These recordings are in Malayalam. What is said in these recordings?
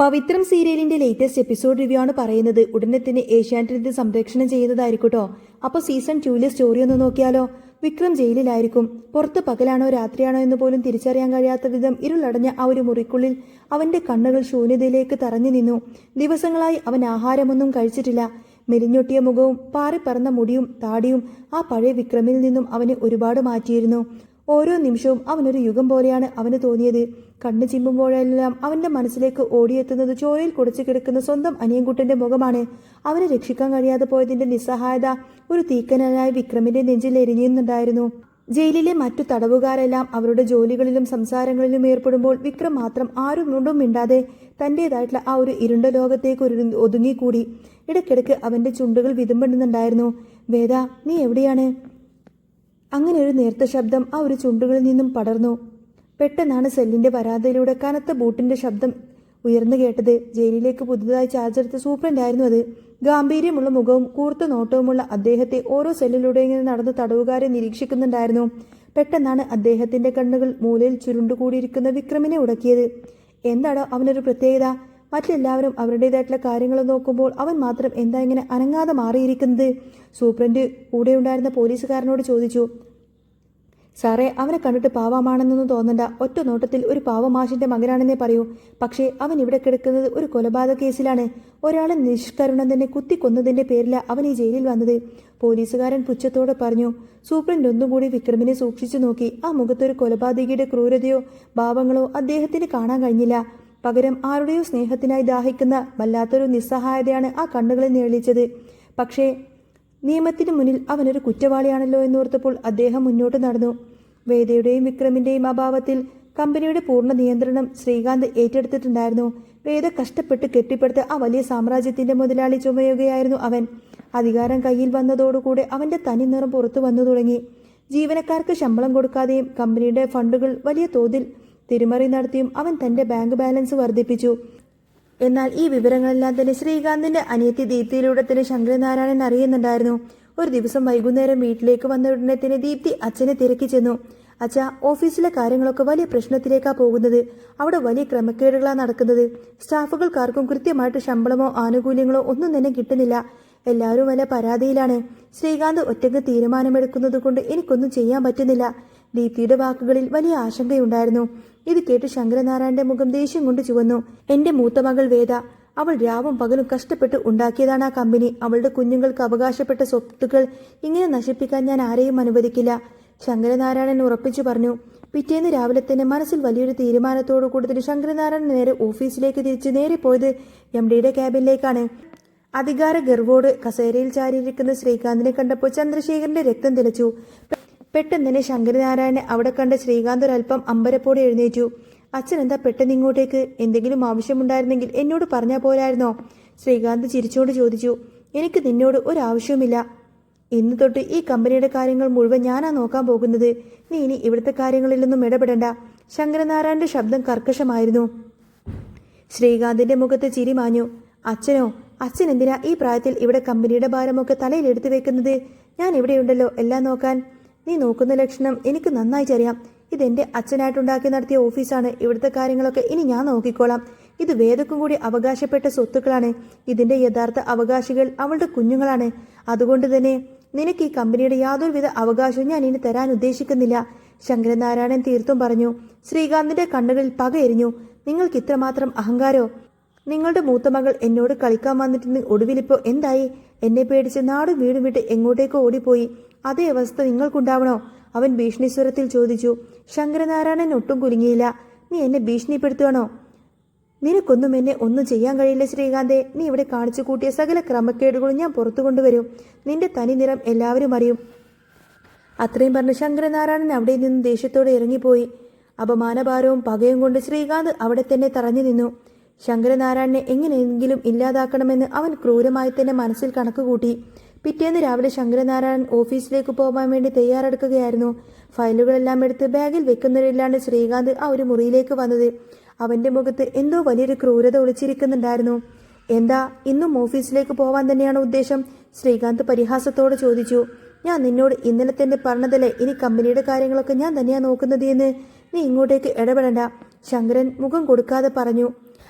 പവിത്രം സീരിയലിന്റെ ലേറ്റസ്റ്റ് എപ്പിസോഡ് റിവ്യൂ ആണ് പറയുന്നത്. ഉടനെ തന്നെ ഏഷ്യാനെറ്റിൽ ഇത് സംപ്രേഷണം ചെയ്യുന്നതായിരിക്കട്ടോ. അപ്പോൾ സീസൺ 2ലെ സ്റ്റോറി ഒന്ന് നോക്കിയാലോ. വിക്രം ജയിലിലായിരിക്കും. പുറത്ത് പകലാണോ രാത്രിയാണോ എന്ന് പോലും തിരിച്ചറിയാൻ കഴിയാത്ത വിധം ഇരുളടഞ്ഞ ആ ഒരു മുറിക്കുള്ളിൽ അവന്റെ കണ്ണുകൾ ശൂന്യതയിലേക്ക് തറഞ്ഞു നിന്നു. ദിവസങ്ങളായി അവൻ ആഹാരമൊന്നും കഴിച്ചിട്ടില്ല. മെലിഞ്ഞൊട്ടിയ മുഖവും പാറിപ്പറന്ന മുടിയും താടിയും ആ പഴയ വിക്രമിൽ നിന്നും അവന് ഒരുപാട് മാറ്റിയിരുന്നു. ഓരോ നിമിഷവും അവനൊരു യുഗം പോലെയാണ് അവന് തോന്നിയത്. കണ്ണു ചിമ്മുമ്പോഴെല്ലാം അവന്റെ മനസ്സിലേക്ക് ഓടിയെത്തുന്നത് ചോരയിൽ കുടച്ചു കിടക്കുന്ന സ്വന്തം അനിയൻകുട്ടന്റെ മുഖമാണ്. അവനെ രക്ഷിക്കാൻ കഴിയാതെ പോയതിന്റെ നിസ്സഹായത ഒരു തീക്കനലായ വിക്രമിന്റെ നെഞ്ചിൽ എരിഞ്ഞുന്നുണ്ടായിരുന്നു. ജയിലിലെ മറ്റു തടവുകാരെല്ലാം അവരുടെ ജോലികളിലും സംസാരങ്ങളിലും ഏർപ്പെടുമ്പോൾ വിക്രം മാത്രം ആരും മിണ്ടാതെ തന്റേതായിട്ടുള്ള ആ ഒരു ഇരുണ്ട ലോകത്തേക്ക് ഒതുങ്ങിക്കൂടി. ഇടയ്ക്കിടയ്ക്ക് അവന്റെ ചുണ്ടുകൾ വിതുമ്പെടുന്നുണ്ടായിരുന്നു. വേദ, നീ എവിടെയാണ്? അങ്ങനെ ഒരു നേർത്ത ശബ്ദം ആ ഒരു ചുണ്ടുകളിൽ നിന്നും പടർന്നു. പെട്ടെന്നാണ് സെല്ലിന്റെ വരാന്തയിലൂടെ കനത്ത ബൂട്ടിന്റെ ശബ്ദം ഉയർന്നു കേട്ടത്. ജയിലിലേക്ക് പുതുതായി ചാർജെടുത്ത സൂപ്രണ്ടായിരുന്നു അത്. ഗാംഭീര്യമുള്ള മുഖവും കൂർത്ത നോട്ടവുമുള്ള അദ്ദേഹത്തെ ഓരോ സെല്ലിലൂടെ ഇങ്ങനെ നടന്ന് തടവുകാരെ നിരീക്ഷിക്കുന്നുണ്ടായിരുന്നു. പെട്ടെന്നാണ് അദ്ദേഹത്തിന്റെ കണ്ണുകൾ മൂലയിൽ ചുരുണ്ടുകൂടിയിരിക്കുന്ന വിക്രമിനെ ഉടക്കിയത്. എന്താണോ അവനൊരു പ്രത്യേകത? മറ്റെല്ലാവരും അവരുടേതായിട്ടുള്ള കാര്യങ്ങൾ നോക്കുമ്പോൾ അവൻ മാത്രം എന്താ ഇങ്ങനെ അനങ്ങാതെ മാറിയിരിക്കുന്നത്? സൂപ്രണ്ട് കൂടെയുണ്ടായിരുന്ന പോലീസുകാരനോട് ചോദിച്ചു. സാറേ, അവനെ കണ്ടിട്ട് പാവമാണെന്നൊന്നും തോന്നണ്ട. ഒറ്റ നോട്ടത്തിൽ ഒരു പാവമാഷിന്റെ മകനാണെന്നേ പറയൂ. പക്ഷേ അവൻ ഇവിടെ കിടക്കുന്നത് ഒരു കൊലപാതക കേസിലാണ്. ഒരാളെ നിഷ്കരുണം തന്നെ കുത്തിക്കൊന്നതിന്റെ പേരിലാണ് അവൻ ഈ ജയിലിൽ വന്നത്. പോലീസുകാരൻ പുച്ഛത്തോടെ പറഞ്ഞു. സൂപ്രണ്ട് ഒന്നുകൂടി വിക്രമിനെ സൂക്ഷിച്ചു നോക്കി. ആ മുഖത്തൊരു കൊലപാതകിയുടെ ക്രൂരതയോ ഭാവങ്ങളോ അദ്ദേഹത്തിന് കാണാൻ കഴിഞ്ഞില്ല. പകരം ആരുടെയോ സ്നേഹത്തിനായി ദാഹിക്കുന്ന വല്ലാത്തൊരു നിസ്സഹായതയാണ് ആ കണ്ണുകളെ നേളിച്ചത്. പക്ഷേ നിയമത്തിന് മുന്നിൽ അവനൊരു കുറ്റവാളിയാണല്ലോ എന്നോർത്തപ്പോൾ അദ്ദേഹം മുന്നോട്ട് നടന്നു. വേദയുടെയും വിക്രമിന്റെയും അഭാവത്തിൽ കമ്പനിയുടെ പൂർണ്ണ നിയന്ത്രണം ശ്രീകാന്ത് ഏറ്റെടുത്തിട്ടുണ്ടായിരുന്നു. വേദ കഷ്ടപ്പെട്ട് കെട്ടിപ്പടുത്ത ആ വലിയ സാമ്രാജ്യത്തിന്റെ മുതലാളി ചുമയുകയായിരുന്നു അവൻ. അധികാരം കയ്യിൽ വന്നതോടുകൂടെ അവന്റെ തനി നിറം പുറത്തു വന്നു തുടങ്ങി. ജീവനക്കാർക്ക് ശമ്പളം കൊടുക്കാതെയും കമ്പനിയുടെ ഫണ്ടുകൾ വലിയ തോതിൽ തിരിമറി നടത്തിയും അവൻ തന്റെ ബാങ്ക് ബാലൻസ് വർദ്ധിപ്പിച്ചു. എന്നാൽ ഈ വിവരങ്ങളെല്ലാം തന്നെ ശ്രീകാന്തിന്റെ അനിയത്തി ദീപ്തിയിലൂടെ തന്നെ ശങ്കരനാരായണൻ അറിയുന്നുണ്ടായിരുന്നു. ഒരു ദിവസം വൈകുന്നേരം വീട്ടിലേക്ക് വന്ന ഉടനെ തന്നെ ദീപ്തി അച്ഛനെ തിരക്കി ചെന്നു. അച്ഛ, ഓഫീസിലെ കാര്യങ്ങളൊക്കെ വലിയ പ്രശ്നത്തിലേക്കാ പോകുന്നത്. അവിടെ വലിയ ക്രമക്കേടുകളാണ് നടക്കുന്നത്. സ്റ്റാഫുകൾക്കാർക്കും കൃത്യമായിട്ട് ശമ്പളമോ ആനുകൂല്യങ്ങളോ ഒന്നും തന്നെ കിട്ടുന്നില്ല. എല്ലാവരും വലിയ പരാതിയിലാണ്. ശ്രീകാന്ത് ഒറ്റയ്ക്ക് തീരുമാനമെടുക്കുന്നത് കൊണ്ട് എനിക്കൊന്നും ചെയ്യാൻ പറ്റുന്നില്ല. ദീപ്തിയുടെ വാക്കുകളിൽ വലിയ ആശങ്കയുണ്ടായിരുന്നു. ഇത് കേട്ട് ശങ്കരനാരായണന്റെ മുഖം ദേഷ്യം കൊണ്ട് ചുവന്നു. എന്റെ മൂത്ത മകൾ വേദ, അവൾ രാവും പകലും കഷ്ടപ്പെട്ട് ഉണ്ടാക്കിയതാണ് ആ കമ്പനി. അവളുടെ കുഞ്ഞുങ്ങൾക്ക് അവകാശപ്പെട്ട സ്വത്തുക്കൾ ഇങ്ങനെ നശിപ്പിക്കാൻ ഞാൻ ആരെയും അനുവദിക്കില്ല, ശങ്കരനാരായണൻ ഉറപ്പിച്ചു പറഞ്ഞു. പിറ്റേന്ന് രാവിലെ തന്നെ മനസ്സിൽ വലിയൊരു തീരുമാനത്തോടു കൂടി ശങ്കരനാരായണൻ നേരെ ഓഫീസിലേക്ക് തിരിച്ച് നേരെ പോയത് എംഡിയുടെ ക്യാബിനിലേക്കാണ്. അധികാര ഗർവോട് കസേരയിൽ ചാരിയിരിക്കുന്ന ശ്രീകാന്തിനെ കണ്ടപ്പോൾ ചന്ദ്രശേഖരന്റെ രക്തം തിളച്ചു. പെട്ടെന്ന് തന്നെ ശങ്കരനാരായണനെ അവിടെ കണ്ട ശ്രീകാന്ത് ഒരൽപ്പം അമ്പരപ്പോടെ എഴുന്നേറ്റു. അച്ഛൻ എന്താ പെട്ടെന്ന് ഇങ്ങോട്ടേക്ക്? എന്തെങ്കിലും ആവശ്യമുണ്ടായിരുന്നെങ്കിൽ എന്നോട് പറഞ്ഞാൽ പോരായിരുന്നോ? ശ്രീകാന്ത് ചിരിച്ചോണ്ട് ചോദിച്ചു. എനിക്ക് നിന്നോട് ഒരാവശ്യവുമില്ല. ഇന്ന് തൊട്ട് ഈ കമ്പനിയുടെ കാര്യങ്ങൾ മുഴുവൻ ഞാനാ നോക്കാൻ പോകുന്നത്. നീ ഇനി ഇവിടുത്തെ കാര്യങ്ങളിലൊന്നും ഇടപെടണ്ട. ശങ്കരനാരായണന്റെ ശബ്ദം കർക്കശമായിരുന്നു. ശ്രീകാന്തിന്റെ മുഖത്ത് ചിരി മാഞ്ഞു. അച്ഛനോ? അച്ഛൻ എന്തിനാ ഈ പ്രായത്തിൽ ഇവിടെ കമ്പനിയുടെ ഭാരമൊക്കെ തലയിലെടുത്തു വെക്കുന്നത്? ഞാൻ ഇവിടെയുണ്ടല്ലോ എല്ലാം നോക്കാൻ. നീ നോക്കുന്ന ലക്ഷണം എനിക്ക് നന്നായിട്ടറിയാം. ഇതെന്റെ അച്ഛനായിട്ടുണ്ടാക്കി നടത്തിയ ഓഫീസാണ്. ഇവിടുത്തെ കാര്യങ്ങളൊക്കെ ഇനി ഞാൻ നോക്കിക്കോളാം. ഇത് വേദക്കും കൂടി അവകാശപ്പെട്ട സ്വത്തുക്കളാണ്. ഇതിന്റെ യഥാർത്ഥ അവകാശികൾ അവളുടെ കുഞ്ഞുങ്ങളാണ്. അതുകൊണ്ട് തന്നെ നിനക്ക് ഈ കമ്പനിയുടെ യാതൊരുവിധ അവകാശവും ഞാൻ ഇനി തരാൻ ഉദ്ദേശിക്കുന്നില്ല, ശങ്കരനാരായണൻ തീർത്തും പറഞ്ഞു. ശ്രീകാന്തിന്റെ കണ്ണുകളിൽ പകയെരിഞ്ഞു. നിങ്ങൾക്ക് ഇത്രമാത്രം അഹങ്കാരോ? നിങ്ങളുടെ മൂത്ത മകൾ എന്നോട് കളിക്കാൻ വന്നിട്ട് ഒടുവിലിപ്പോ എന്തായി? എന്നെ പേടിച്ച് നാടും വീടും വിട്ട് എങ്ങോട്ടേക്കോ ഓടിപ്പോയി. അതേ അവസ്ഥ നിങ്ങൾക്കുണ്ടാവണോ? അവൻ ഭീഷണിസ്വരത്തിൽ ചോദിച്ചു. ശങ്കരനാരായണൻ ഒട്ടും കുലുങ്ങിയില്ല. നീ എന്നെ ഭീഷണിപ്പെടുത്തുവാണോ? നിനക്കൊന്നും എന്നെ ഒന്നും ചെയ്യാൻ കഴിയില്ല ശ്രീകാന്തേ. നീ ഇവിടെ കാണിച്ചു കൂട്ടിയ സകല ക്രമക്കേടുകളും ഞാൻ പുറത്തു കൊണ്ടുവരും. നിന്റെ തനി നിറം എല്ലാവരും അറിയും. അത്രയും പറഞ്ഞ് ശങ്കരനാരായണൻ അവിടെ നിന്ന് ദേഷ്യത്തോടെ ഇറങ്ങിപ്പോയി. അപമാനഭാരവും പകയും കൊണ്ട് ശ്രീകാന്ത് അവിടെ തന്നെ തറഞ്ഞു നിന്നു. ശങ്കരനാരായണനെ എങ്ങനെയെങ്കിലും ഇല്ലാതാക്കണമെന്ന് അവൻ ക്രൂരമായി തന്നെ മനസ്സിൽ കണക്കുകൂട്ടി. പിറ്റേന്ന് രാവിലെ ശങ്കരനാരായണൻ ഓഫീസിലേക്ക് പോകാൻ വേണ്ടി തയ്യാറെടുക്കുകയായിരുന്നു. ഫയലുകളെല്ലാം എടുത്ത് ബാഗിൽ വെക്കുന്നവരില്ലാണ്ട് ശ്രീകാന്ത് ആ ഒരു മുറിയിലേക്ക് വന്നത്. അവന്റെ മുഖത്ത് എന്തോ വലിയൊരു ക്രൂരത ഒളിച്ചിരിക്കുന്നുണ്ടായിരുന്നു. എന്താ, ഇന്നും ഓഫീസിലേക്ക് പോവാൻ തന്നെയാണ് ഉദ്ദേശം? ശ്രീകാന്ത് പരിഹാസത്തോടെ ചോദിച്ചു. ഞാൻ നിന്നോട് ഇന്നലെ തന്നെ പറഞ്ഞതല്ലേ ഇനി കമ്പനിയുടെ കാര്യങ്ങളൊക്കെ ഞാൻ തന്നെയാ നോക്കുന്നത് എന്ന്. നീ ഇങ്ങോട്ടേക്ക് ഇടപെടണ്ട, ശങ്കരൻ മുഖം കൊടുക്കാതെ പറഞ്ഞു.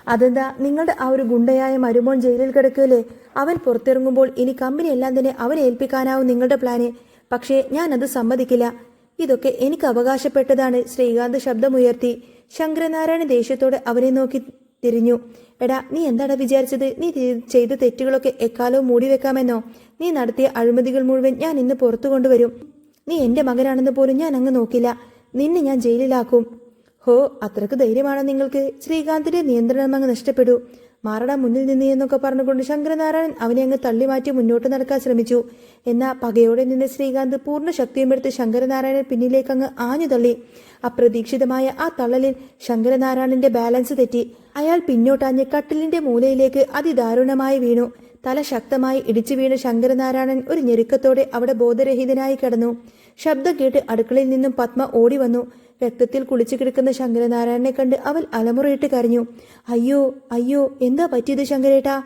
അതെന്താ, നിങ്ങളുടെ ആ ഒരു ഗുണ്ടയായ മരുമോൻ ജയിലിൽ കിടക്കുകയല്ലേ? അവൻ പുറത്തിറങ്ങുമ്പോൾ ഇനി കമ്പനി എല്ലാം തന്നെ അവനെ ഏൽപ്പിക്കാനാവും നിങ്ങളുടെ പ്ലാന്. പക്ഷേ ഞാനത് സമ്മതിക്കില്ല. ഇതൊക്കെ എനിക്ക് അവകാശപ്പെട്ടതാണ്. ശ്രീകാന്ത് ശബ്ദമുയർത്തി. ശങ്കരനാരായണൻ ദേഷ്യത്തോടെ അവനെ നോക്കി തിരിഞ്ഞു. എടാ, നീ എന്താടാ വിചാരിച്ചത്? നീ ചെയ്ത തെറ്റുകളൊക്കെ എക്കാലവും മൂടി വെക്കാമെന്നോ? നീ നടത്തിയ അഴിമതികൾ മുഴുവൻ ഞാൻ ഇന്ന് പുറത്തു കൊണ്ടുവരും. നീ എന്റെ മകനാണെന്ന് പോലും ഞാൻ അങ്ങ് നോക്കില്ല. നിന്നെ ഞാൻ ജയിലിലാക്കും. ഹോ, അത്രക്ക് ധൈര്യമാണോ നിങ്ങൾക്ക്? ശ്രീകാന്തിന്റെ നിയന്ത്രണം അങ്ങ് നഷ്ടപ്പെടൂ. മാറടാ മുന്നിൽ നിന്ന് എന്നൊക്കെ പറഞ്ഞുകൊണ്ട് ശങ്കരനാരായണൻ അവനെ അങ്ങ് തള്ളി മാറ്റി മുന്നോട്ട് നടക്കാൻ ശ്രമിച്ചു. എന്നാൽ പകയോടെ നിന്ന് ശ്രീകാന്ത് പൂർണ്ണ ശക്തിയുമെടുത്ത് ശങ്കരനാരായണൻ പിന്നിലേക്ക് അങ്ങ് ആഞ്ഞു തള്ളി. അപ്രതീക്ഷിതമായ ആ തള്ളലിൽ ശങ്കരനാരായണന്റെ ബാലൻസ് തെറ്റി. അയാൾ പിന്നോട്ടാഞ്ഞ് കട്ടിലിന്റെ മൂലയിലേക്ക് അതിദാരുണമായി വീണു. തല ശക്തമായി ഇടിച്ചു വീണ ശങ്കരനാരായണൻ ഒരു ഞെരുക്കത്തോടെ അവിടെ ബോധരഹിതനായി കിടന്നു. ശബ്ദം കേട്ട് അടുക്കളയിൽ നിന്നും പത്മ ഓടി വന്നു. രക്തത്തിൽ കുളിച്ചു കിടക്കുന്ന ശങ്കരനാരായണനെ കണ്ട് അവൾ അലമുറയിട്ട് കരഞ്ഞു. അയ്യോ അയ്യോ, എന്താ പറ്റിയത് ശങ്കരേട്ടാ?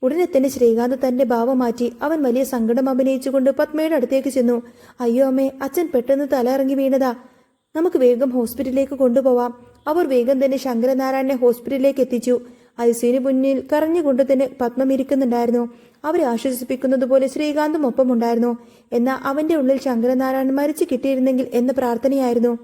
ഉടനെ തന്നെ ശ്രീകാന്ത് തന്റെ ഭാവം മാറ്റി. അവൻ വലിയ സങ്കടം അഭിനയിച്ചുകൊണ്ട് പത്മയുടെ അടുത്തേക്ക് ചെന്നു. അയ്യോ അമ്മേ, അച്ഛൻ പെട്ടെന്ന് തല ഇറങ്ങി വീണതാ. നമുക്ക് വേഗം ഹോസ്പിറ്റലിലേക്ക് കൊണ്ടുപോവാം. അവർ വേഗം തന്നെ ശങ്കരനാരായണനെ ഹോസ്പിറ്റലിലേക്ക് എത്തിച്ചു. ഐസിയുവിന് മുന്നിൽ കരഞ്ഞുകൊണ്ട് തന്നെ പത്മം ഇരിക്കുന്നുണ്ടായിരുന്നു. അവരെ ആശ്വസിപ്പിക്കുന്നത് പോലെ ശ്രീകാന്തും ഒപ്പമുണ്ടായിരുന്നു. എന്നാൽ അവന്റെ ഉള്ളിൽ ശങ്കരനാരായണൻ മരിച്ചു കിട്ടിയിരുന്നെങ്കിൽ എന്ന പ്രാർത്ഥനയായിരുന്നു.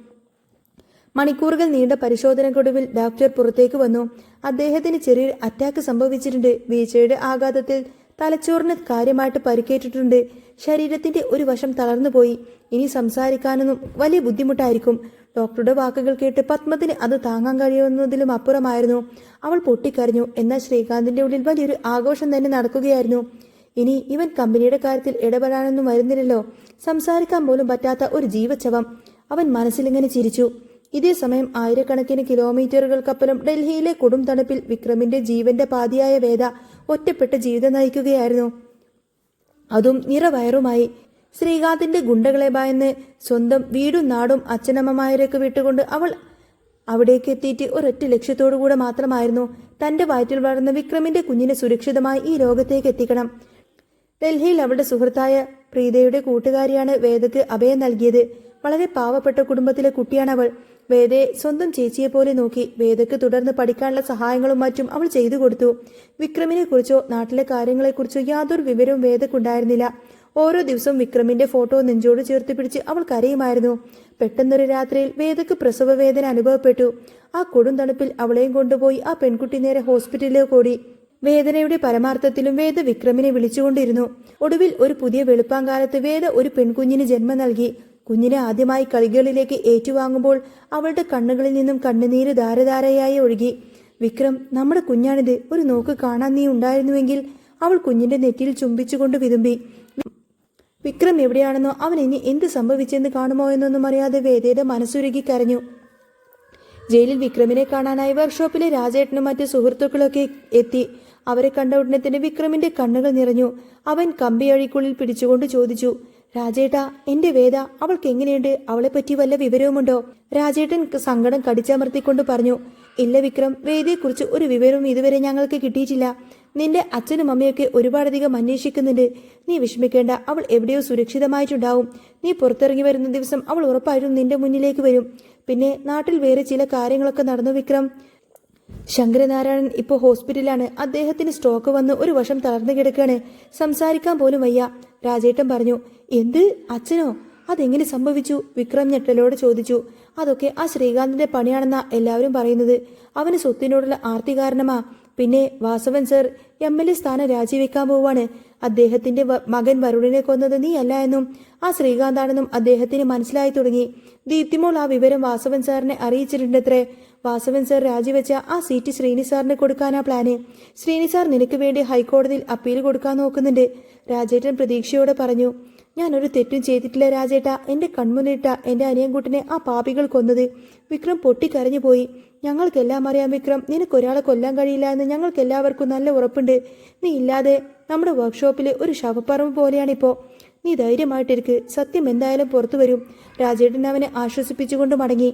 മണിക്കൂറുകൾ നീണ്ട പരിശോധനക്കൊടുവിൽ ഡോക്ടർ പുറത്തേക്ക് വന്നു. അദ്ദേഹത്തിന് ചെറിയൊരു അറ്റാക്ക് സംഭവിച്ചിട്ടുണ്ട്. വീഴ്ചയുടെ ആഘാതത്തിൽ തലച്ചോറിന് കാര്യമായിട്ട് പരിക്കേറ്റിട്ടുണ്ട്. ശരീരത്തിന്റെ ഒരു വശം തളർന്നുപോയി. ഇനി സംസാരിക്കാനൊന്നും വലിയ ബുദ്ധിമുട്ടായിരിക്കും. ഡോക്ടറുടെ വാക്കുകൾ കേട്ട് പത്മത്തിന് അത് താങ്ങാൻ കഴിയുന്നതിലും അപ്പുറമായിരുന്നു. അവൾ പൊട്ടിക്കരഞ്ഞു. എന്നാൽ ശ്രീകാന്തിന്റെ ഉള്ളിൽ വലിയൊരു ആഘോഷം തന്നെ നടക്കുകയായിരുന്നു. ഇനി ഇവൻ കമ്പനിയുടെ കാര്യത്തിൽ ഇടപെടാനൊന്നും വരുന്നില്ലല്ലോ. സംസാരിക്കാൻ പോലും പറ്റാത്ത ഒരു ജീവച്ഛവം. അവൻ മനസ്സിലിങ്ങനെ ചിരിച്ചു. ഇതേ സമയം ആയിരക്കണക്കിന് കിലോമീറ്ററുകൾക്കപ്പുറം ഡൽഹിയിലെ കൊടും തണുപ്പിൽ വിക്രമിന്റെ ജീവന്റെ പാതിയായ വേദ ഒറ്റപ്പെട്ട ജീവിതം നയിക്കുകയായിരുന്നു. അതും നിറവയറുമായി. ശ്രീകാന്തിന്റെ ഗുണ്ടകളെ ഭയന്ന് സ്വന്തം വീടും നാടും അച്ഛനമ്മമാരൊക്കെ വിട്ടുകൊണ്ട് അവൾ അവിടേക്ക് എത്തിയിട്ട് ഒരൊറ്റ ലക്ഷ്യത്തോടുകൂടെ മാത്രമായിരുന്നു. തന്റെ വയറ്റിൽ വളർന്ന വിക്രമിന്റെ കുഞ്ഞിനെ സുരക്ഷിതമായി ഈ ലോകത്തേക്ക് എത്തിക്കണം. ഡൽഹിയിൽ അവളുടെ സുഹൃത്തായ പ്രീതയുടെ കൂട്ടുകാരിയാണ് വേദയ്ക്ക് അഭയം നൽകിയത്. വളരെ പാവപ്പെട്ട കുടുംബത്തിലെ കുട്ടിയാണവൾ. വേദയെ സ്വന്തം ചേച്ചിയെ പോലെ നോക്കി. വേദയ്ക്ക് തുടർന്ന് പഠിക്കാനുള്ള സഹായങ്ങളും മറ്റും അവൾ ചെയ്തു കൊടുത്തു. വിക്രമിനെ കുറിച്ചോ നാട്ടിലെ കാര്യങ്ങളെക്കുറിച്ചോ യാതൊരു വിവരവും വേദക്കുണ്ടായിരുന്നില്ല. ഓരോ ദിവസവും വിക്രമിന്റെ ഫോട്ടോ നെഞ്ചോട് ചേർത്ത് പിടിച്ച് അവൾ കരയുമായിരുന്നു. പെട്ടെന്നൊരു രാത്രിയിൽ വേദയ്ക്ക് പ്രസവ വേദന അനുഭവപ്പെട്ടു. ആ കൊടും തണുപ്പിൽ അവളെയും കൊണ്ടുപോയി ആ പെൺകുട്ടി നേരെ ഹോസ്പിറ്റലിലേക്ക് ഓടി. വേദനയുടെ പരമാർത്ഥത്തിലും വേദ വിക്രമിനെ വിളിച്ചുകൊണ്ടിരുന്നു. ഒടുവിൽ ഒരു പുതിയ വെളുപ്പാങ്കാലത്ത് വേദ ഒരു പെൺകുഞ്ഞിന് ജന്മം നൽകി. കുഞ്ഞിനെ ആദ്യമായി കളികളിലേക്ക് ഏറ്റുവാങ്ങുമ്പോൾ അവളുടെ കണ്ണുകളിൽ നിന്നും കണ്ണുനീര് ധാരധാരയായി ഒഴുകി. വിക്രം, നമ്മുടെ കുഞ്ഞാണിത്, ഒരു നോക്ക് കാണാൻ നീ ഉണ്ടായിരുന്നുവെങ്കിൽ, അവൾ കുഞ്ഞിന്റെ നെറ്റിയിൽ ചുംബിച്ചുകൊണ്ട് വിതുമ്പി. വിക്രം എവിടെയാണെന്നോ അവൻ ഇനി എന്ത് സംഭവിച്ചെന്ന് കാണുമോ എന്നൊന്നും അറിയാതെ വേദയുടെ മനസ്സുരുകി കരഞ്ഞു. ജയിലിൽ വിക്രമിനെ കാണാനായി വർക്ക്ഷോപ്പിലെ രാജേട്ടനും മറ്റു സുഹൃത്തുക്കളൊക്കെ എത്തി. അവരെ കണ്ട ഉടനെ തന്നെ വിക്രമിന്റെ കണ്ണുകൾ നിറഞ്ഞു. അവൻ കമ്പിയഴിക്കുള്ളിൽ പിടിച്ചുകൊണ്ട് ചോദിച്ചു, രാജേട്ടാ, എന്റെ വേദ, അവൾക്ക് എങ്ങനെയുണ്ട്? അവളെപ്പറ്റി വല്ല വിവരവുമുണ്ടോ? രാജേട്ടൻ സങ്കടം കടിച്ചമർത്തിക്കൊണ്ട് പറഞ്ഞു, ഇല്ല വിക്രം, വേദയെക്കുറിച്ച് ഒരു വിവരവും ഇതുവരെ ഞങ്ങൾക്ക് കിട്ടിയിട്ടില്ല. നിന്റെ അച്ഛനും അമ്മയൊക്കെ ഒരുപാടധികം അന്വേഷിക്കുന്നുണ്ട്. നീ വിഷമിക്കേണ്ട, അവൾ എവിടെയോ സുരക്ഷിതമായിട്ടുണ്ടാവും. നീ പുറത്തിറങ്ങി വരുന്ന ദിവസം അവൾ ഉറപ്പായിട്ടും നിന്റെ മുന്നിലേക്ക് വരും. പിന്നെ നാട്ടിൽ വേറെ ചില കാര്യങ്ങളൊക്കെ നടന്നു വിക്രം. ശങ്കരനാരായണൻ ഇപ്പോൾ ഹോസ്പിറ്റലിലാണ്. അദ്ദേഹത്തിന് സ്ട്രോക്ക് വന്ന് ഒരു വശം തളർന്നു കിടക്കാണ്. സംസാരിക്കാൻ പോലും വയ്യ. രാജേട്ടൻ പറഞ്ഞു. എന്ത്? അച്ഛനോ? അതെങ്ങനെ സംഭവിച്ചു? വിക്രം ഞെട്ടലോടെ ചോദിച്ചു. അതൊക്കെ ആ ശ്രീകാന്തിന്റെ പണിയാണെന്നാ എല്ലാവരും പറയുന്നത്. അവന് സ്വത്തിനോടുള്ള ആർത്തി കാരണമാ. പിന്നെ വാസവൻ സർ MLA സ്ഥാനം രാജിവെക്കാൻ പോവാണ്. അദ്ദേഹത്തിന്റെ മകൻ വരുണിനെ കൊന്നത് നീ അല്ല എന്നും ആ ശ്രീകാന്താണെന്നും അദ്ദേഹത്തിന് മനസ്സിലായി തുടങ്ങി. ദീപ്തിമോൾ ആ വിവരം വാസവൻ സാറിനെ അറിയിച്ചിട്ടുണ്ടത്രേ. വാസവൻ സാർ രാജിവെച്ച ആ സീറ്റ് ശ്രീനി സാറിന് കൊടുക്കാനാ പ്ലാന്. ശ്രീനി സാർ നിനക്ക് വേണ്ടി ഹൈക്കോടതിയിൽ അപ്പീൽ കൊടുക്കാൻ നോക്കുന്നുണ്ട്. രാജേട്ടൻ പ്രതീക്ഷയോടെ പറഞ്ഞു. ഞാനൊരു തെറ്റും ചെയ്തിട്ടില്ല രാജേട്ട. എന്റെ കൺമുന്നിട്ട എന്റെ അനിയൻകുട്ടിനെ ആ പാപികൾ കൊന്നത്. വിക്രം പൊട്ടിക്കരഞ്ഞു പോയി. ഞങ്ങൾക്കെല്ലാം അറിയാം വിക്രം, നിനക്കൊരാളെ കൊല്ലാൻ കഴിയില്ല എന്ന് ഞങ്ങൾക്കെല്ലാവർക്കും നല്ല ഉറപ്പുണ്ട്. നീ ഇല്ലാതെ നമ്മുടെ വർക്ക്ഷോപ്പിൽ ഒരു ശവപ്പറമ്പ് പോലെയാണിപ്പോ. നീ ധൈര്യമായിട്ടിരിക്ക്, സത്യം എന്തായാലും പുറത്തു വരും. രാജേട്ടൻ അവനെ ആശ്വസിപ്പിച്ചുകൊണ്ട് മടങ്ങി.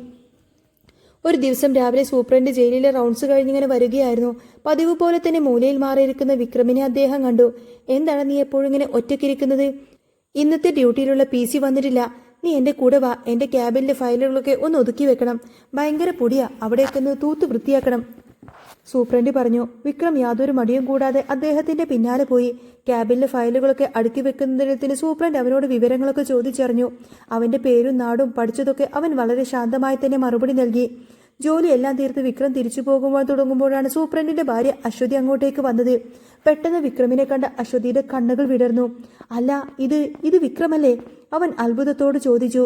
ഒരു ദിവസം രാവിലെ സൂപ്രണ്ട് ജയിലിലെ റൗണ്ട്സ് കഴിഞ്ഞിങ്ങനെ വരികയായിരുന്നു. പതിവ് പോലെ തന്നെ മൂലയിൽ മാറിയിരിക്കുന്ന വിക്രമിനെ അദ്ദേഹം കണ്ടു. എന്താണ് നീ എപ്പോഴും ഇങ്ങനെ ഒറ്റയ്ക്കിരിക്കുന്നത്? ഇന്നത്തെ ഡ്യൂട്ടിയിലുള്ള PC വന്നിട്ടില്ല. നീ എന്റെ കൂടെ വാ. എന്റെ ക്യാബിനിലെ ഫയലുകളൊക്കെ ഒന്ന് ഒതുക്കി വെക്കണം. ഭയങ്കര പൊടിയാ, അവിടെയൊക്കെ ഒന്ന് തൂത്ത് വൃത്തിയാക്കണം. സൂപ്രണ്ട് പറഞ്ഞു. വിക്രം യാതൊരു മടിയും കൂടാതെ അദ്ദേഹത്തിന്റെ പിന്നാലെ പോയി. ക്യാബിനിലെ ഫയലുകളൊക്കെ അടുക്കി വെക്കുന്നതിന് സൂപ്രണ്ട് അവനോട് വിവരങ്ങളൊക്കെ ചോദിച്ചറിഞ്ഞു. അവന്റെ പേരും നാടും പഠിച്ചതൊക്കെ അവൻ വളരെ ശാന്തമായി തന്നെ മറുപടി നൽകി. ജോലിയെല്ലാം തീർത്ത് വിക്രം തിരിച്ചു പോകുമ്പോൾ തുടങ്ങുമ്പോഴാണ് സൂപ്രണ്ടിന്റെ ഭാര്യ അശ്വതി അങ്ങോട്ടേക്ക് വന്നത്. പെട്ടെന്ന് വിക്രമിനെ കണ്ട അശ്വതിയുടെ കണ്ണുകൾ വിടർന്നു. അല്ല, ഇത് വിക്രമല്ലേ? അവൻ അത്ഭുതത്തോട് ചോദിച്ചു.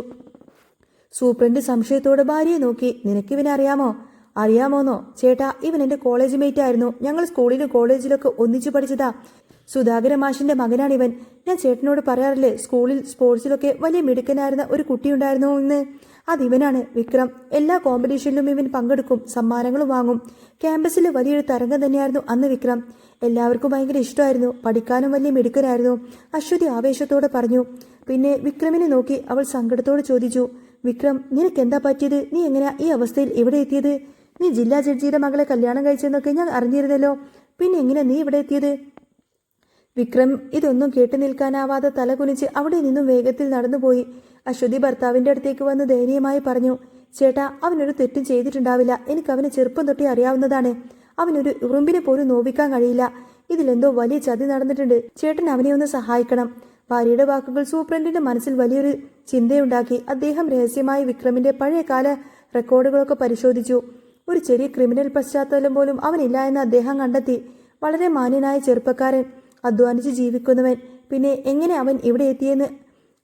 സൂപ്രണ്ട് സംശയത്തോടെ ഭാര്യയെ നോക്കി. നിനക്കിവനെ അറിയാമോ? അറിയാമോന്നോ? ചേട്ടാ, ഇവൻ എന്റെ കോളേജ് മേറ്റ് ആയിരുന്നു. ഞങ്ങൾ സ്കൂളിലും കോളേജിലൊക്കെ ഒന്നിച്ചു പഠിച്ചതാ. സുധാകര മാഷിന്റെ മകനാണിവൻ. ഞാൻ ചേട്ടനോട് പറയാറില്ലേ, സ്കൂളിൽ സ്പോർട്സിലൊക്കെ വലിയ മിടുക്കനായിരുന്ന ഒരു കുട്ടിയുണ്ടായിരുന്നു എന്ന്. അതിവനാണ് വിക്രം. എല്ലാ കോമ്പറ്റീഷനിലും ഇവൻ പങ്കെടുക്കും, സമ്മാനങ്ങളും വാങ്ങും. ക്യാമ്പസിലെ വലിയൊരു തരംഗം തന്നെയായിരുന്നു അന്ന് വിക്രം. എല്ലാവർക്കും ഭയങ്കര ഇഷ്ടമായിരുന്നു. പഠിക്കാനും വലിയ മിടുക്കനായിരുന്നു. അശ്വതി ആവേശത്തോടെ പറഞ്ഞു. പിന്നെ വിക്രമിനെ നോക്കി അവൾ സങ്കടത്തോടെ ചോദിച്ചു. വിക്രം, നിനക്കെന്താ പറ്റിയത്? നീ എങ്ങനെയാ ഈ അവസ്ഥയിൽ ഇവിടെ എത്തിയത്? നീ ജില്ലാ ജഡ്ജിയുടെ മകളെ കല്യാണം കഴിച്ചെന്നൊക്കെ ഞാൻ അറിഞ്ഞിരുന്നല്ലോ. പിന്നെ എങ്ങനെ നീ ഇവിടെ എത്തിയത്? വിക്രം ഇതൊന്നും കേട്ടു നിൽക്കാനാവാതെ തലകുനിച്ച് അവിടെ നിന്നും വേഗത്തിൽ നടന്നുപോയി. അശ്വതി ഭർത്താവിന്റെ അടുത്തേക്ക് വന്ന് ദയനീയമായി പറഞ്ഞു. ചേട്ടാ, അവനൊരു തെറ്റും ചെയ്തിട്ടുണ്ടാവില്ല. എനിക്ക് അവനെ ചെറുപ്പം തൊട്ടേ അറിയാവുന്നതാണ്. അവനൊരു ഉറുമ്പിനെ പോലും നോവിക്കാൻ കഴിയില്ല. ഇതിലെന്തോ വലിയ ചതി നടന്നിട്ടുണ്ട്. ചേട്ടൻ അവനെ ഒന്ന് സഹായിക്കണം. ഭാര്യയുടെ വാക്കുകൾ സൂപ്രണ്ടിന്റെ മനസ്സിൽ വലിയൊരു ചിന്തയുണ്ടാക്കി. അദ്ദേഹം രഹസ്യമായി വിക്രമിന്റെ പഴയകാല റെക്കോർഡുകളൊക്കെ പരിശോധിച്ചു. ഒരു ചെറിയ ക്രിമിനൽ പശ്ചാത്തലം പോലും അവനില്ല എന്ന് അദ്ദേഹം കണ്ടെത്തി. വളരെ മാന്യനായ ചെറുപ്പക്കാരൻ, അധ്വാനിച്ച് ജീവിക്കുന്നവൻ. പിന്നെ എങ്ങനെ അവൻ ഇവിടെ എത്തിയെന്ന്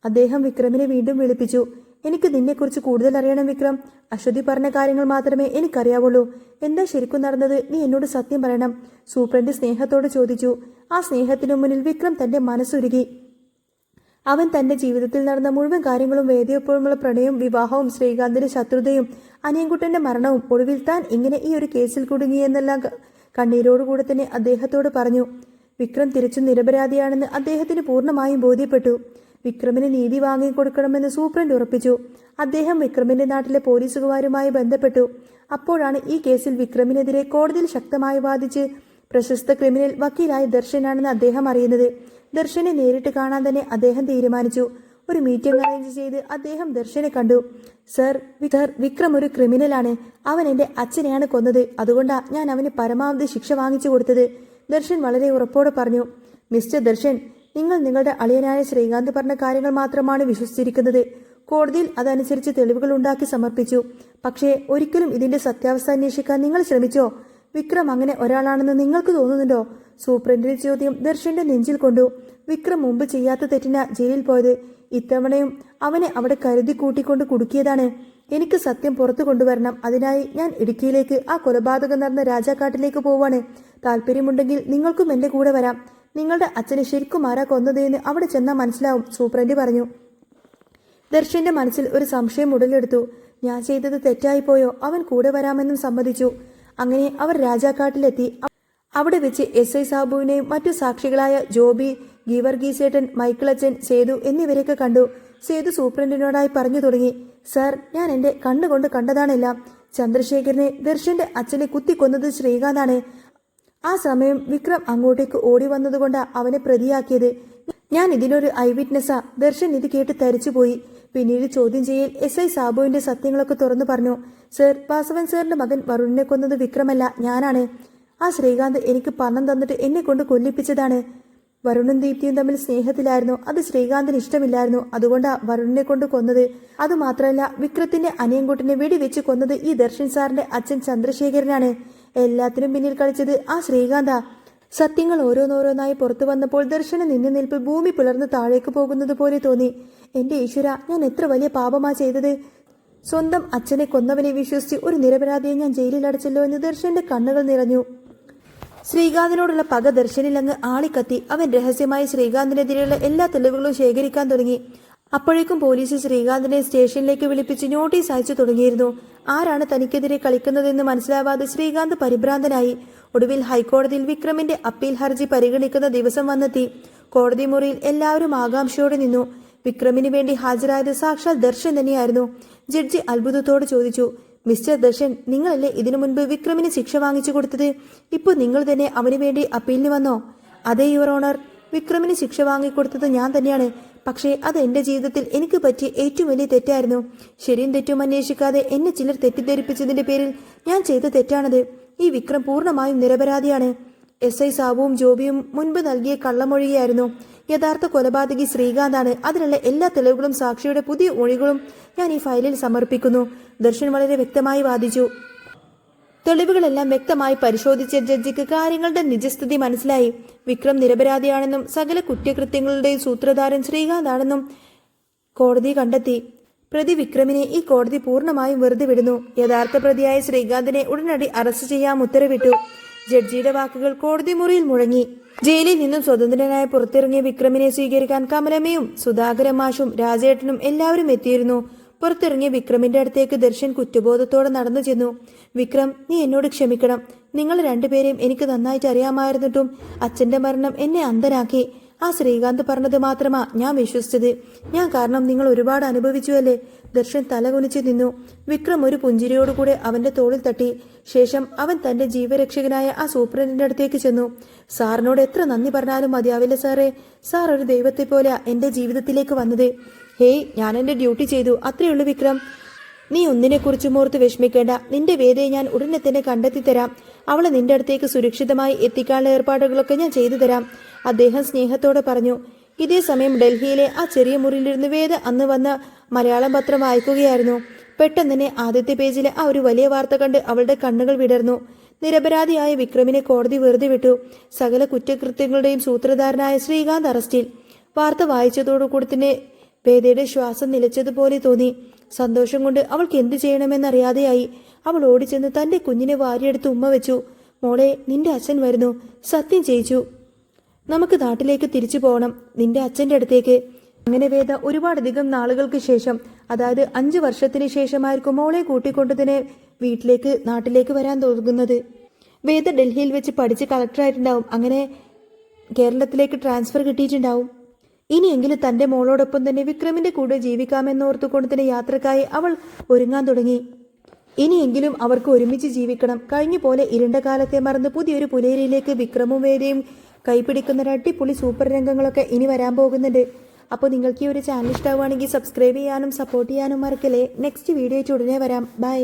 അദ്ദേഹം വിക്രമിനെ വീണ്ടും വിളിപ്പിച്ചു. എനിക്ക് നിന്നെക്കുറിച്ച് കൂടുതൽ അറിയണം വിക്രം. അശ്വതി പറഞ്ഞ കാര്യങ്ങൾ മാത്രമേ എനിക്കറിയാവുള്ളൂ. എന്താ ശരിക്കും നടന്നത്? നീ എന്നോട് സത്യം പറയണം. സൂപ്രണ്ട് സ്നേഹത്തോട് ചോദിച്ചു. ആ സ്നേഹത്തിനു മുന്നിൽ വിക്രം തന്റെ മനസ്സുരുകി. അവൻ തന്റെ ജീവിതത്തിൽ നടന്ന മുഴുവൻ കാര്യങ്ങളും, വേദിയൊപ്പമുള്ള പ്രണയവും വിവാഹവും, ശ്രീകാന്തിന്റെ ശത്രുതയും, അനിയൻകുട്ടന്റെ മരണവും, ഒടുവിൽ താൻ ഇങ്ങനെ ഈ ഒരു കേസിൽ കുടുങ്ങിയെന്നെല്ലാം കണ്ണീരോടുകൂടെ തന്നെ അദ്ദേഹത്തോട് പറഞ്ഞു. വിക്രം തിരിച്ചും നിരപരാധിയാണെന്ന് അദ്ദേഹത്തിന് പൂർണ്ണമായും ബോധ്യപ്പെട്ടു. വിക്രമിന് നീതി വാങ്ങിക്കൊടുക്കണമെന്ന് സൂപ്രണ്ട് ഉറപ്പിച്ചു. അദ്ദേഹം വിക്രമിന്റെ നാട്ടിലെ പോലീസുകാരുമായി ബന്ധപ്പെട്ടു. അപ്പോഴാണ് ഈ കേസിൽ വിക്രമിനെതിരെ കോടതിയിൽ ശക്തമായി വാദിച്ച് പ്രശസ്ത ക്രിമിനൽ വക്കീലായ ദർശനാണെന്ന് അദ്ദേഹം അറിയുന്നത്. ദർശനെ നേരിട്ട് കാണാൻ തന്നെ അദ്ദേഹം തീരുമാനിച്ചു. ഒരു മീറ്റിംഗ് അറേഞ്ച് ചെയ്ത് അദ്ദേഹം ദർശനെ കണ്ടു. സർ, വിക്രം ഒരു ക്രിമിനലാണ്. അവൻ എന്റെ അച്ഛനെയാണ് കൊന്നത്. അതുകൊണ്ടാ ഞാൻ അവന് പരമാവധി ശിക്ഷ വാങ്ങിച്ചു കൊടുത്തത്. ദർശൻ വളരെ ഉറപ്പോടെ പറഞ്ഞു. മിസ്റ്റർ ദർശൻ, നിങ്ങൾ നിങ്ങളുടെ അളിയനായ ശ്രീകാന്ത് പറഞ്ഞ കാര്യങ്ങൾ മാത്രമാണ് വിശ്വസിച്ചിരിക്കുന്നത്. കോടതിയിൽ അതനുസരിച്ച് തെളിവുകൾ ഉണ്ടാക്കി സമർപ്പിച്ചു. പക്ഷേ ഒരിക്കലും ഇതിന്റെ സത്യാവസ്ഥ അന്വേഷിക്കാൻ നിങ്ങൾ ശ്രമിച്ചോ? വിക്രം അങ്ങനെ ഒരാളാണെന്ന് നിങ്ങൾക്ക് തോന്നുന്നുണ്ടോ? സൂപ്രണ്ടിന്റെ ചോദ്യം ദർശന്റെ നെഞ്ചിൽ കൊണ്ടു. വിക്രം മുമ്പ് ചെയ്യാത്ത തെറ്റിനാ ജയിലിൽ പോയത്. ഇത്തവണയും അവനെ അവിടെ കരുതി കൂട്ടിക്കൊണ്ട് കുടുക്കിയതാണ്. എനിക്ക് സത്യം പുറത്തു കൊണ്ടുവരണം. അതിനായി ഞാൻ ഇടുക്കിയിലേക്ക്, ആ കൊലപാതകം നടന്ന രാജാക്കാട്ടിലേക്ക് പോവാണ്. താല്പര്യമുണ്ടെങ്കിൽ നിങ്ങൾക്കും എന്റെ കൂടെ വരാം. നിങ്ങളുടെ അച്ഛനെ ശരിക്കും ആരാ കൊന്നതെന്ന് അവിടെ ചെന്നാൽ മനസ്സിലാവും, സൂപ്രണ്ട് പറഞ്ഞു. ദർശന്റെ മനസ്സിൽ ഒരു സംശയം ഉടലെടുത്തു. ഞാൻ ചെയ്തത് തെറ്റായിപ്പോയോ? അവൻ കൂടെ വരാമെന്നും സമ്മതിച്ചു. അങ്ങനെ അവർ രാജാക്കാട്ടിലെത്തി. അവിടെ വെച്ച് SI സാബുവിനെയും മറ്റു സാക്ഷികളായ ജോബി, ഗീവർഗീസേട്ടൻ, മൈക്കിളച്ചൻ, സേതു എന്നിവരെയൊക്കെ കണ്ടു. സേതു സൂപ്രണ്ടിനോടായി പറഞ്ഞു തുടങ്ങി. സർ, ഞാൻ എന്റെ കണ്ണുകൊണ്ട് കണ്ടതാണെല്ലാം. ചന്ദ്രശേഖരനെ, ദർശന്റെ അച്ഛനെ കുത്തിക്കൊന്നത് ശ്രീകാന്താണ്. ആ സമയം വിക്രം അങ്ങോട്ടേക്ക് ഓടി വന്നതുകൊണ്ടാ അവനെ പ്രതിയാക്കിയത്. ഞാൻ ഇതിനൊരു ഐ വിറ്റ്നസ്സാ. ദർശൻ ഇത് കേട്ട് തരിച്ചുപോയി. പിന്നീട് ചോദ്യം ചെയ്യൽ SI സാബുവിന്റെ സത്യങ്ങളൊക്കെ തുറന്നു പറഞ്ഞു. സർ, വാസവൻ സാറിന്റെ മകൻ വരുണിനെ കൊന്നത് വിക്രമല്ല, ഞാനാണ്. ആ ശ്രീകാന്ത് എനിക്ക് പണം തന്നിട്ട് എന്നെ കൊണ്ട് കൊല്ലിപ്പിച്ചതാണ്. വരുണും ദീപ്തിയും തമ്മിൽ സ്നേഹത്തിലായിരുന്നു. അത് ശ്രീകാന്തിന് ഇഷ്ടമില്ലായിരുന്നു. അതുകൊണ്ടാ വരുണിനെ കൊണ്ട് കൊന്നത്. അതുമാത്രമല്ല, വിക്രത്തിന്റെ അനിയൻകുട്ടിനെ വെടിവെച്ച് കൊന്നത് ഈ ദർശൻ സാറിന്റെ അച്ഛൻ ചന്ദ്രശേഖരനാണ്. എല്ലാത്തിനും പിന്നിൽ കളിച്ചത് ആ ശ്രീകാന്താ. സത്യങ്ങൾ ഓരോന്നോരോന്നായി പുറത്തു വന്നപ്പോൾ ദർശന നിന്ന നിൽപ്പിൽ ഭൂമി പിളർന്ന് താഴേക്ക് പോകുന്നത് പോലെ തോന്നി. എന്റെ ഈശ്വര, ഞാൻ എത്ര വലിയ പാപമാ ചെയ്തത്. സ്വന്തം അച്ഛനെ കൊന്നവനെ വിശ്വസിച്ച് ഒരു നിരപരാധിയെ ഞാൻ ജയിലിൽ അടച്ചല്ലോ എന്ന് ദർശന്റെ കണ്ണുകൾ നിറഞ്ഞു. ശ്രീകാന്തിനോടുള്ള പക ദർശനിലങ്ങ് ആളിക്കത്തി. അവൻ രഹസ്യമായി ശ്രീകാന്തിനെതിരെയുള്ള എല്ലാ തെളിവുകളും ശേഖരിക്കാൻ തുടങ്ങി. അപ്പോഴേക്കും പോലീസ് ശ്രീകാന്തിനെ സ്റ്റേഷനിലേക്ക് വിളിപ്പിച്ച് നോട്ടീസ് അയച്ചു തുടങ്ങിയിരുന്നു. ആരാണ് തനിക്കെതിരെ കളിക്കുന്നതെന്ന് മനസ്സിലാവാതെ ശ്രീകാന്ത് പരിഭ്രാന്തനായി. ഒടുവിൽ ഹൈക്കോടതിയിൽ വിക്രമിന്റെ അപ്പീൽ ഹർജി പരിഗണിക്കുന്ന ദിവസം വന്നെത്തി. കോടതി മുറിയിൽ എല്ലാവരും ആകാംക്ഷയോടെ നിന്നു. വിക്രമിന് വേണ്ടി ഹാജരായത് സാക്ഷാൽ ദർശൻ തന്നെയായിരുന്നു. ജഡ്ജി അത്ഭുതത്തോട് ചോദിച്ചു. മിസ്റ്റർ ദർശൻ, നിങ്ങളല്ലേ ഇതിനു മുൻപ് വിക്രമിന് ശിക്ഷ വാങ്ങിച്ചു കൊടുത്തത്? ഇപ്പോൾ നിങ്ങൾ തന്നെ അവന് വേണ്ടി അപ്പീലിന് വന്നോ? അതെ യുവർ ഓണർ, വിക്രമിന് ശിക്ഷ വാങ്ങിക്കൊടുത്തത് ഞാൻ തന്നെയാണ്. പക്ഷേ അത് എന്റെ ജീവിതത്തിൽ എനിക്ക് പറ്റിയ ഏറ്റവും വലിയ തെറ്റായിരുന്നു. ശരിയും തെറ്റും അന്വേഷിക്കാതെ എന്നെ ചിലർ തെറ്റിദ്ധരിപ്പിച്ചതിന്റെ പേരിൽ ഞാൻ ചെയ്ത തെറ്റാണത്. ഈ വിക്രം പൂർണ്ണമായും നിരപരാധിയാണ്. SI സാബുവും ജോബിയും മുൻപ് നൽകിയ കള്ളമൊഴിയായിരുന്നു. യഥാർത്ഥ കൊലപാതകി ശ്രീകാന്താണ്. അതിനുള്ള എല്ലാ തെളിവുകളും സാക്ഷിയുടെ പുതിയ മൊഴികളും ഞാൻ ഈ ഫയലിൽ സമർപ്പിക്കുന്നു. ദർശൻ വളരെ വ്യക്തമായി വാദിച്ചു. തെളിവുകളെല്ലാം വ്യക്തമായി പരിശോധിച്ച ജഡ്ജിക്ക് കാര്യങ്ങളുടെ നിജസ്ഥിതി മനസ്സിലായി. വിക്രം നിരപരാധിയാണെന്നും സകല കുറ്റകൃത്യങ്ങളുടെയും സൂത്രധാരൻ ശ്രീകാന്താണെന്നും കോടതി കണ്ടെത്തി. പ്രതി വിക്രമിനെ ഈ കോടതി പൂർണ്ണമായും വെറുതെ വിടുന്നു. യഥാർത്ഥ പ്രതിയായ ശ്രീകാന്തിനെ ഉടനടി അറസ്റ്റ് ചെയ്യാൻ ഉത്തരവിട്ടു. ജഡ്ജിയുടെ വാക്കുകൾ കോടതി മുറിയിൽ മുഴങ്ങി. ജയിലിൽ നിന്നും സ്വതന്ത്രനായി പുറത്തിറങ്ങിയ വിക്രമിനെ സ്വീകരിക്കാൻ കമലമ്മയും സുധാകര മാഷും രാജേട്ടനും എല്ലാവരും എത്തിയിരുന്നു. പുറത്തിറങ്ങിയ വിക്രമിന്റെ അടുത്തേക്ക് ദർശൻ കുറ്റബോധത്തോടെ നടന്നു ചെന്നു. വിക്രം, നീ എന്നോട് ക്ഷമിക്കണം. നിങ്ങൾ രണ്ടുപേരെയും എനിക്ക് നന്നായിട്ട് അറിയാമായിരുന്നിട്ടും അച്ഛന്റെ മരണം എന്നെ അന്ധനാക്കി. ആ ശ്രീകാന്ത് പറഞ്ഞത് മാത്രമാ ഞാൻ വിശ്വസിച്ചത്. ഞാൻ കാരണം നിങ്ങൾ ഒരുപാട് അനുഭവിച്ചുവല്ലേ. ദർശൻ തലകുനിച്ചു നിന്നു. വിക്രം ഒരു പുഞ്ചിരിയോടുകൂടെ അവന്റെ തോളിൽ തട്ടി. ശേഷം അവൻ തന്റെ ജീവരക്ഷകനായ ആ സൂപ്രണ്ടിന്റെ അടുത്തേക്ക് ചെന്നു. സാറിനോട് എത്ര നന്ദി പറഞ്ഞാലും മതിയാവില്ല സാറേ. സാർ ഒരു ദൈവത്തെ പോലെ എന്റെ ജീവിതത്തിലേക്ക് വന്നത്. ഹേയ്, ഞാൻ എന്റെ ഡ്യൂട്ടി ചെയ്തു, അത്രയുള്ളൂ വിക്രം. നീ ഒന്നിനെക്കുറിച്ചും ഓർത്ത് വിഷമിക്കേണ്ട. നിന്റെ വേദയെ ഞാൻ ഉടനെ തന്നെ കണ്ടെത്തി തരാം. അവളെ നിന്റെ അടുത്തേക്ക് സുരക്ഷിതമായി എത്തിക്കാനുള്ള ഏർപ്പാടുകളൊക്കെ ഞാൻ ചെയ്തു തരാം, അദ്ദേഹം സ്നേഹത്തോടെ പറഞ്ഞു. ഇതേ സമയം ഡൽഹിയിലെ ആ ചെറിയ മുറിയിലിരുന്ന് വേദ അന്ന് വന്ന മലയാളം പത്രം വായിക്കുകയായിരുന്നു. പെട്ടെന്ന് തന്നെ ആദ്യത്തെ പേജിലെ ആ ഒരു വലിയ വാർത്ത കണ്ട് അവളുടെ കണ്ണുകൾ വിടർന്നു. നിരപരാധിയായ വിക്രമിനെ കോടതി വെറുതെ വിട്ടു. സകല കുറ്റകൃത്യങ്ങളുടെയും സൂത്രധാരനായ ശ്രീകാന്ത് അറസ്റ്റിൽ. വാർത്ത വായിച്ചതോടുകൂടി തന്നെ വേദയുടെ ശ്വാസം നിലച്ചതുപോലെ തോന്നി. സന്തോഷം കൊണ്ട് അവൾക്ക് എന്തു ചെയ്യണമെന്നറിയാതെയായി. അവൾ ഓടിച്ചെന്ന് തന്റെ കുഞ്ഞിനെ വാരിയെടുത്ത് ഉമ്മ വെച്ചു. മോളെ, നിന്റെ അച്ഛൻ വരുന്നു. സത്യം ചെയ്യിച്ചു. നമുക്ക് നാട്ടിലേക്ക് തിരിച്ചു പോകണം, നിന്റെ അച്ഛന്റെ അടുത്തേക്ക്. അങ്ങനെ വേദ ഒരുപാടധികം നാളുകൾക്ക് ശേഷം, അതായത് 5 വർഷത്തിന് ശേഷമായിരിക്കും മോളെ കൂട്ടിക്കൊണ്ട് തന്നെ നാട്ടിലേക്ക് വരാൻ തുടങ്ങുന്നത്. വേദ ഡൽഹിയിൽ വെച്ച് പഠിച്ച് കളക്ടറായിട്ടുണ്ടാവും. അങ്ങനെ കേരളത്തിലേക്ക് ട്രാൻസ്ഫർ കിട്ടിയിട്ടുണ്ടാവും. ഇനിയെങ്കിലും തന്റെ മോളോടൊപ്പം തന്നെ വിക്രമിന്റെ കൂടെ ജീവിക്കാമെന്നോർത്തുകൊണ്ട് തന്നെ യാത്രക്കായി അവൾ ഒരുങ്ങാൻ തുടങ്ങി. ഇനിയെങ്കിലും അവർക്ക് ഒരുമിച്ച് ജീവിക്കണം. കഴിഞ്ഞ പോലെ ഇരുണ്ട കാലത്തെ മറന്ന് പുതിയൊരു പുലരിയിലേക്ക് വിക്രമും വേദയും കൈപിടിക്കുന്ന ഒരു അടിപൊളി സൂപ്പർ രംഗങ്ങളൊക്കെ ഇനി വരാൻ പോകുന്നുണ്ട്. അപ്പോൾ നിങ്ങൾക്ക് ഈ ഒരു ചാനൽ ഇഷ്ടമാവുകയാണെങ്കിൽ സബ്സ്ക്രൈബ് ചെയ്യാനും സപ്പോർട്ട് ചെയ്യാനും മറക്കല്ലേ. നെക്സ്റ്റ് വീഡിയോ ആയിട്ട് ഉടനെ വരാം. ബൈ.